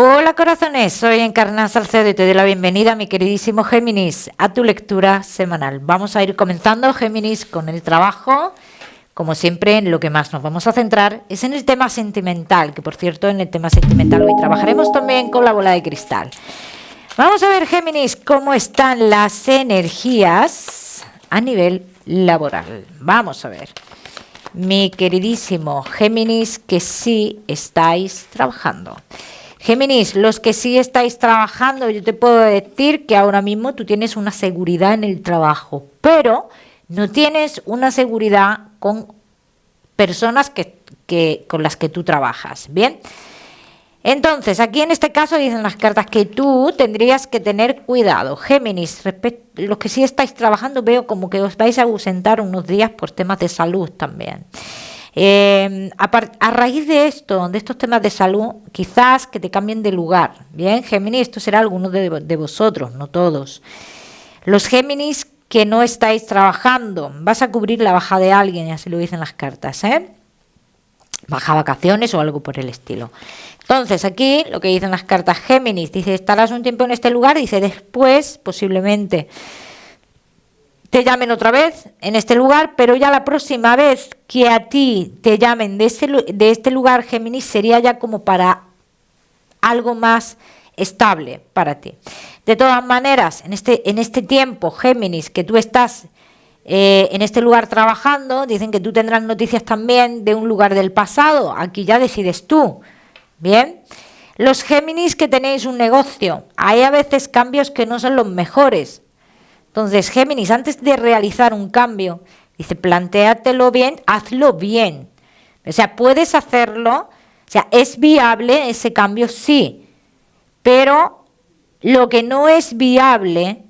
Hola corazones, soy Encarna Salcedo y te doy la bienvenida, mi queridísimo Géminis, a tu lectura semanal. Vamos a ir comenzando, Géminis, con el trabajo. Como siempre, en lo que más nos vamos a centrar es en el tema sentimental, que por cierto, en el tema sentimental hoy trabajaremos también con la bola de cristal. Vamos a ver, Géminis, cómo están las energías a nivel laboral. Vamos a ver. Mi queridísimo Géminis, que sí estáis trabajando. Géminis, los que sí estáis trabajando, yo te puedo decir que ahora mismo tú tienes una seguridad en el trabajo, pero no tienes una seguridad con personas con las que tú trabajas, ¿bien? Entonces, aquí en este caso dicen las cartas que tú tendrías que tener cuidado. Géminis, los que sí estáis trabajando, veo como que os vais a ausentar unos días por temas de salud también. A raíz de estos temas de salud, quizás que te cambien de lugar. Bien, Géminis, esto será algunos de vosotros, no todos. Los Géminis que no estáis trabajando, vas a cubrir la baja de alguien, así lo dicen las cartas, baja vacaciones o algo por el estilo. Entonces, aquí lo que dicen las cartas Géminis, dice, estarás un tiempo en este lugar, dice, después, posiblemente, te llamen otra vez en este lugar, pero ya la próxima vez que a ti te llamen de este lugar, Géminis, sería ya como para algo más estable para ti. De todas maneras, en este tiempo, Géminis, que tú estás en este lugar trabajando, dicen que tú tendrás noticias también de un lugar del pasado. Aquí ya decides tú. Bien. Los Géminis que tenéis un negocio, hay a veces cambios que no son los mejores. Entonces, Géminis, antes de realizar un cambio, dice, plantéatelo bien, hazlo bien. O sea, puedes hacerlo, o sea, ¿es viable ese cambio? Sí. Pero lo que no es viable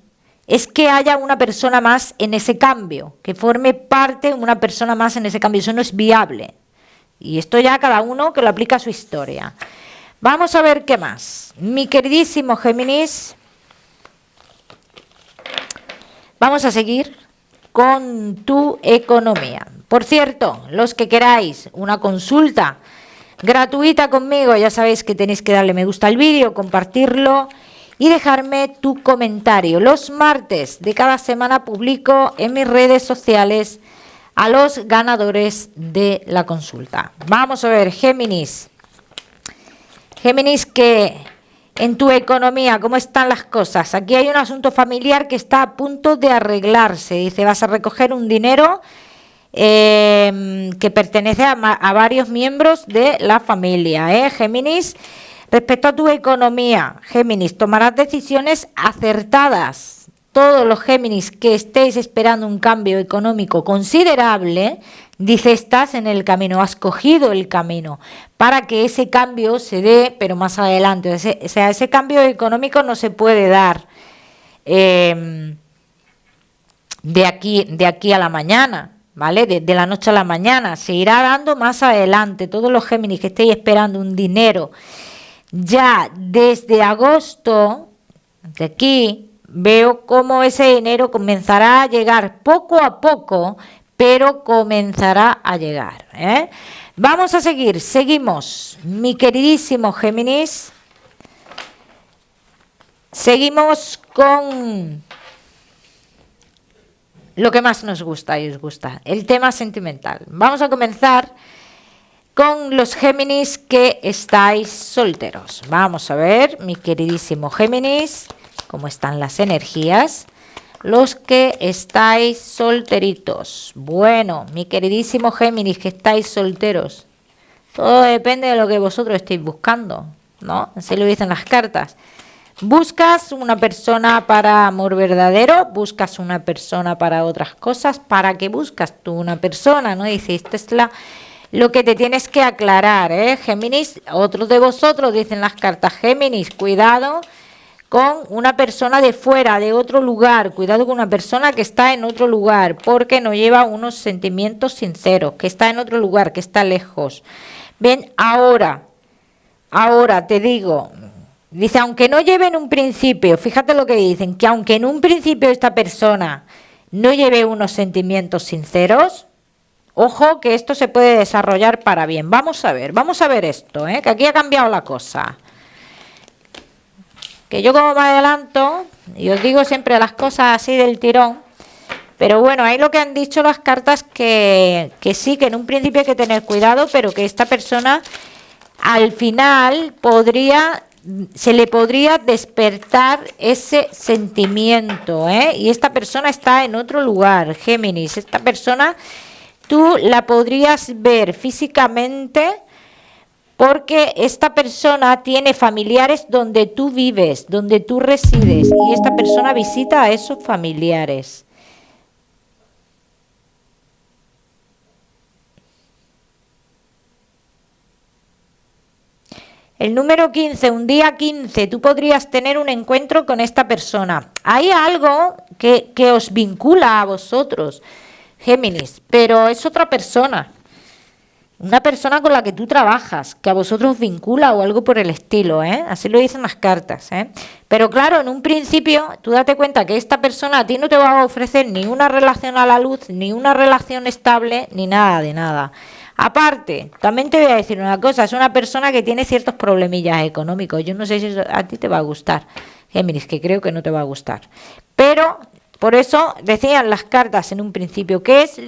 es que haya una persona más en ese cambio, que forme parte una persona más en ese cambio. Eso no es viable. Y esto ya cada uno que lo aplica a su historia. Vamos a ver qué más. Mi queridísimo Géminis, vamos a seguir con tu economía. Por cierto, los que queráis una consulta gratuita conmigo, ya sabéis que tenéis que darle me gusta al vídeo, compartirlo y dejarme tu comentario. Los martes de cada semana publico en mis redes sociales a los ganadores de la consulta. Vamos a ver, Géminis. Géminis, que en tu economía, ¿cómo están las cosas? Aquí hay un asunto familiar que está a punto de arreglarse. Dice, vas a recoger un dinero que pertenece a varios miembros de la familia, Géminis. Respecto a tu economía, Géminis, tomarás decisiones acertadas. Todos los Géminis que estéis esperando un cambio económico considerable, dice, estás en el camino, has cogido el camino para que ese cambio se dé, pero más adelante. O sea, ese cambio económico no se puede dar de aquí a la mañana, ¿vale? De la noche a la mañana, se irá dando más adelante. Todos los Géminis que estéis esperando un dinero ya desde agosto, de aquí, veo cómo ese dinero comenzará a llegar poco a poco, pero comenzará a llegar, Vamos a seguimos, mi queridísimo Géminis. Seguimos con lo que más nos gusta y os gusta, el tema sentimental. Vamos a comenzar con los Géminis que estáis solteros. Vamos a ver, mi queridísimo Géminis, cómo están las energías. Los que estáis solteritos. Bueno, mi queridísimo Géminis que estáis solteros. Todo depende de lo que vosotros estéis buscando, ¿no? Así lo dicen las cartas. ¿Buscas una persona para amor verdadero? ¿Buscas una persona para otras cosas? ¿Para qué buscas tú una persona? ¿No? Dice, esta es lo que te tienes que aclarar, Géminis. Otros de vosotros, dicen las cartas Géminis, cuidado con una persona de fuera, de otro lugar. Cuidado con una persona que está en otro lugar, porque no lleva unos sentimientos sinceros, que está en otro lugar, que está lejos. Ven, ahora te digo, dice, aunque no lleve en un principio, fíjate lo que dicen, que aunque en un principio esta persona no lleve unos sentimientos sinceros, ojo que esto se puede desarrollar para bien. Vamos a ver esto, que aquí ha cambiado la cosa. que yo como me adelanto, y os digo siempre las cosas así del tirón, pero bueno, ahí lo que han dicho las cartas que sí, que en un principio hay que tener cuidado, pero que esta persona al final se le podría despertar ese sentimiento, ¿eh? Y esta persona está en otro lugar, Géminis. Esta persona tú la podrías ver físicamente porque esta persona tiene familiares donde tú vives, donde tú resides, y esta persona visita a esos familiares. El número 15, un día 15, tú podrías tener un encuentro con esta persona. Hay algo que os vincula a vosotros, Géminis, pero es otra persona. Una persona con la que tú trabajas, que a vosotros os vincula o algo por el estilo, ¿eh? Así lo dicen las cartas, ¿eh? Pero claro, en un principio, tú date cuenta que esta persona a ti no te va a ofrecer ni una relación a la luz, ni una relación estable, ni nada de nada. Aparte, también te voy a decir una cosa, es una persona que tiene ciertos problemillas económicos. Yo no sé si eso a ti te va a gustar, Géminis, que creo que no te va a gustar. Pero por eso decían las cartas en un principio, ¿qué es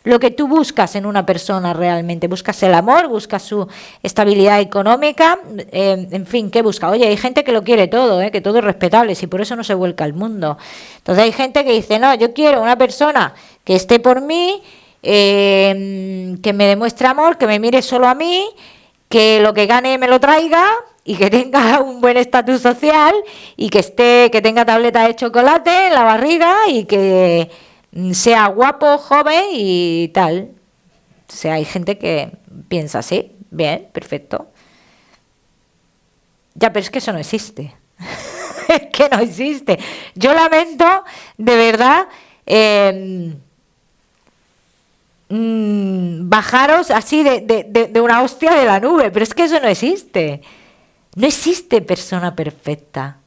lo que tú buscas en una persona realmente? ¿Buscas el amor? ¿Buscas su estabilidad económica? En fin, ¿qué busca? Oye, hay gente que lo quiere todo, que todo es respetable, y por eso no se vuelca al mundo. Entonces hay gente que dice, no, yo quiero una persona que esté por mí, que me demuestre amor, que me mire solo a mí, que lo que gane me lo traiga y que tenga un buen estatus social y que tenga tableta de chocolate en la barriga y que sea guapo, joven y tal. O sea, hay gente que piensa así, bien, perfecto. Ya, pero es que eso no existe. Es que no existe. Yo lamento, de verdad, bajaros así de una hostia de la nube, pero es que eso no existe. No existe persona perfecta.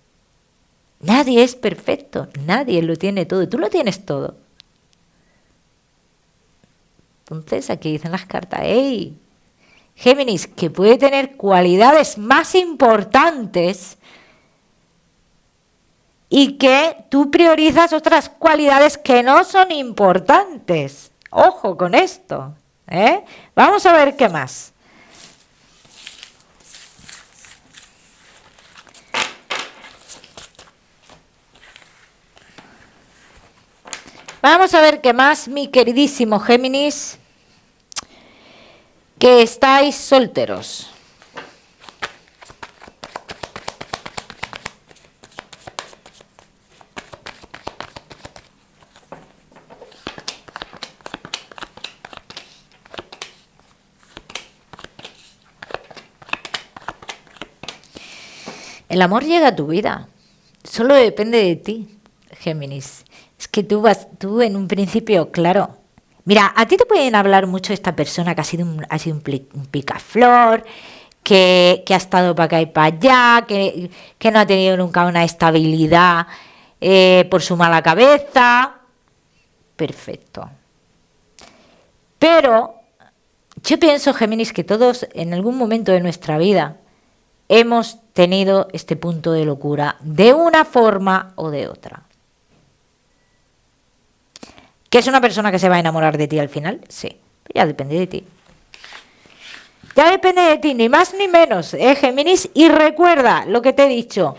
Nadie es perfecto, nadie lo tiene todo, y tú lo tienes todo. Entonces aquí dicen las cartas, hey, Géminis, que puede tener cualidades más importantes y que tú priorizas otras cualidades que no son importantes. Ojo con esto, ¿eh? Vamos a ver qué más. Vamos a ver qué más, mi queridísimo Géminis, que estáis solteros. El amor llega a tu vida, solo depende de ti, Géminis. Es que tú en un principio, claro. Mira, a ti te pueden hablar mucho de esta persona que ha sido un picaflor, que ha estado para acá y para allá, que no ha tenido nunca una estabilidad por su mala cabeza. Perfecto. Pero yo pienso, Géminis, que todos en algún momento de nuestra vida hemos tenido este punto de locura de una forma o de otra. ¿Que es una persona que se va a enamorar de ti al final? Sí, ya depende de ti. Ya depende de ti, ni más ni menos, Géminis. Y recuerda lo que te he dicho.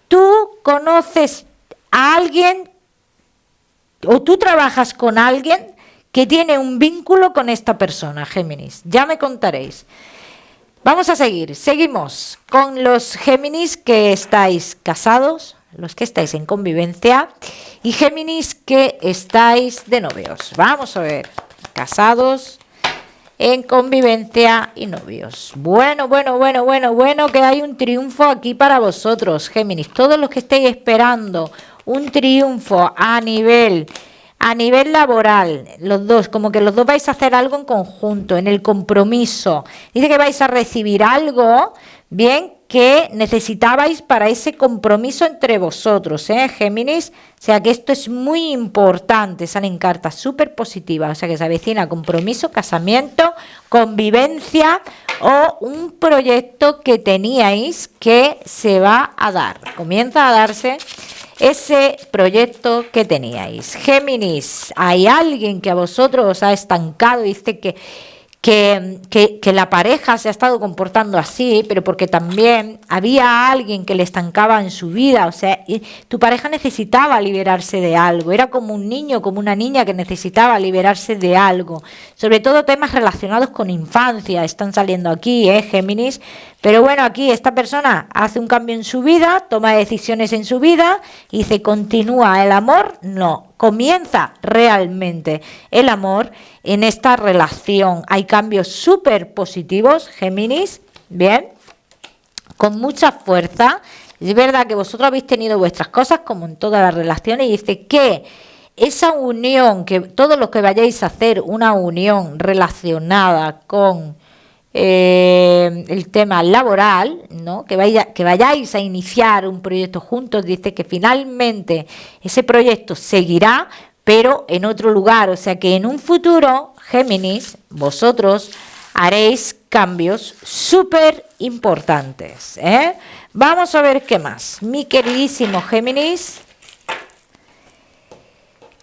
Tú conoces a alguien o tú trabajas con alguien que tiene un vínculo con esta persona, Géminis. Ya me contaréis. Vamos a seguir. Seguimos con los Géminis que estáis casados, los que estáis en convivencia, y Géminis que estáis de novios. Vamos a ver, casados, en convivencia y novios. Bueno, que hay un triunfo aquí para vosotros, Géminis. Todos los que estéis esperando un triunfo a nivel laboral, los dos, como que los dos vais a hacer algo en conjunto, en el compromiso. Dice que vais a recibir algo, bien, que necesitabais para ese compromiso entre vosotros, Géminis. O sea que esto es muy importante, salen cartas súper positivas, o sea que se avecina compromiso, casamiento, convivencia o un proyecto que teníais que se va a dar, comienza a darse ese proyecto que teníais. Géminis, hay alguien que a vosotros os ha estancado, dice que la pareja se ha estado comportando así, pero porque también había alguien que le estancaba en su vida, o sea, tu pareja necesitaba liberarse de algo, era como un niño, como una niña que necesitaba liberarse de algo, sobre todo temas relacionados con infancia, están saliendo aquí, Géminis, pero bueno, aquí esta persona hace un cambio en su vida, toma decisiones en su vida y dice, ¿continúa el amor? No, comienza realmente el amor en esta relación. Hay cambios súper positivos, Géminis, bien, con mucha fuerza. Es verdad que vosotros habéis tenido vuestras cosas como en todas las relaciones y dice que esa unión, que todos los que vayáis a hacer una unión relacionada con el tema laboral, ¿no? Que vayáis a iniciar un proyecto juntos, dice que finalmente ese proyecto seguirá, pero en otro lugar, o sea que en un futuro, Géminis, vosotros haréis cambios súper importantes, Vamos a ver qué más, mi queridísimo Géminis,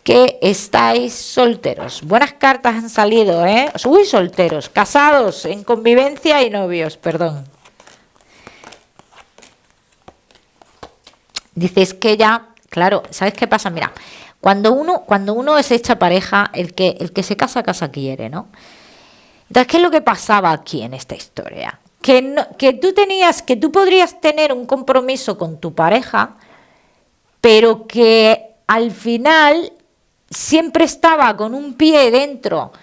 que estáis solteros. Buenas cartas han salido, Uy, solteros, casados, en convivencia y novios, perdón. Dices que ya, claro, ¿sabes qué pasa? Mira, cuando uno es hecha pareja, el que se casa, casa quiere, ¿no? Entonces, ¿qué es lo que pasaba aquí en esta historia? Que tú podrías tener un compromiso con tu pareja, pero que al final siempre estaba con un pie dentro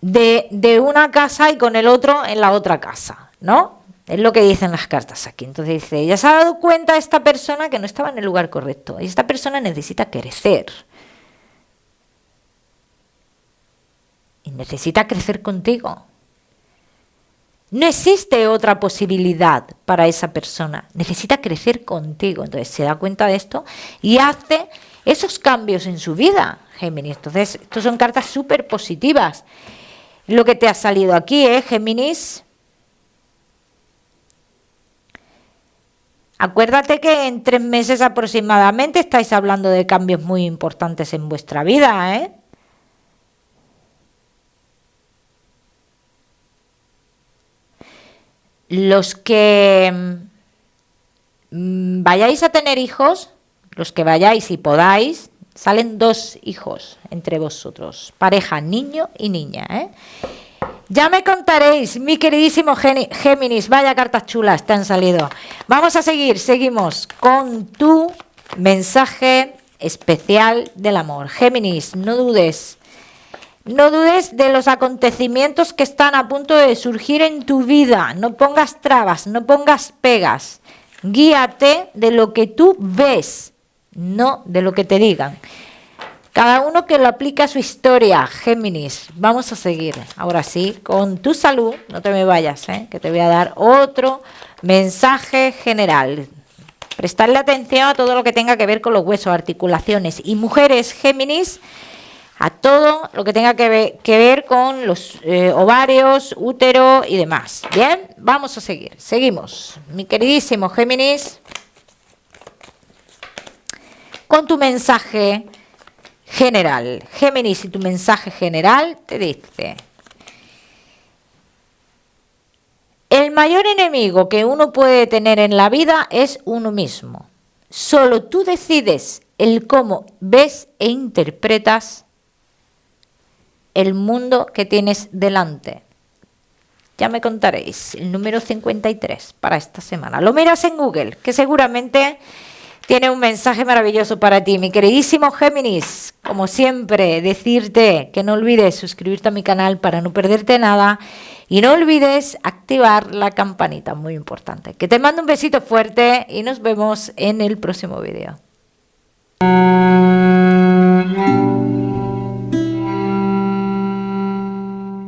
de una casa y con el otro en la otra casa, ¿no? Es lo que dicen las cartas aquí. Entonces dice, ya se ha dado cuenta esta persona que no estaba en el lugar correcto. Y esta persona necesita crecer. Y necesita crecer contigo. No existe otra posibilidad para esa persona. Necesita crecer contigo. Entonces se da cuenta de esto y hace esos cambios en su vida, Géminis. Entonces, estos son cartas súper positivas. Lo que te ha salido aquí, Géminis. Acuérdate que en 3 meses aproximadamente estáis hablando de cambios muy importantes en vuestra vida, Los que vayáis a tener hijos, los que vayáis y podáis, salen 2 hijos entre vosotros, pareja, niño y niña, Ya me contaréis, mi queridísimo Géminis, vaya cartas chulas te han salido. Vamos a seguimos con tu mensaje especial del amor. Géminis, no dudes de los acontecimientos que están a punto de surgir en tu vida. No pongas trabas, no pongas pegas. Guíate de lo que tú ves, no de lo que te digan. Cada uno que lo aplique a su historia, Géminis. Vamos a seguir, ahora sí, con tu salud. No te me vayas, que te voy a dar otro mensaje general. Prestarle atención a todo lo que tenga que ver con los huesos, articulaciones. Y mujeres, Géminis, a todo lo que tenga que ver con los ovarios, útero y demás. Bien, vamos a seguir. Seguimos, mi queridísimo Géminis, con tu mensaje general. Géminis, y tu mensaje general te dice: el mayor enemigo que uno puede tener en la vida es uno mismo. Solo tú decides el cómo ves e interpretas el mundo que tienes delante. Ya me contaréis el número 53 para esta semana. Lo miras en Google, que seguramente tiene un mensaje maravilloso para ti, mi queridísimo Géminis. Como siempre, decirte que no olvides suscribirte a mi canal para no perderte nada y no olvides activar la campanita, muy importante. Que te mando un besito fuerte y nos vemos en el próximo vídeo.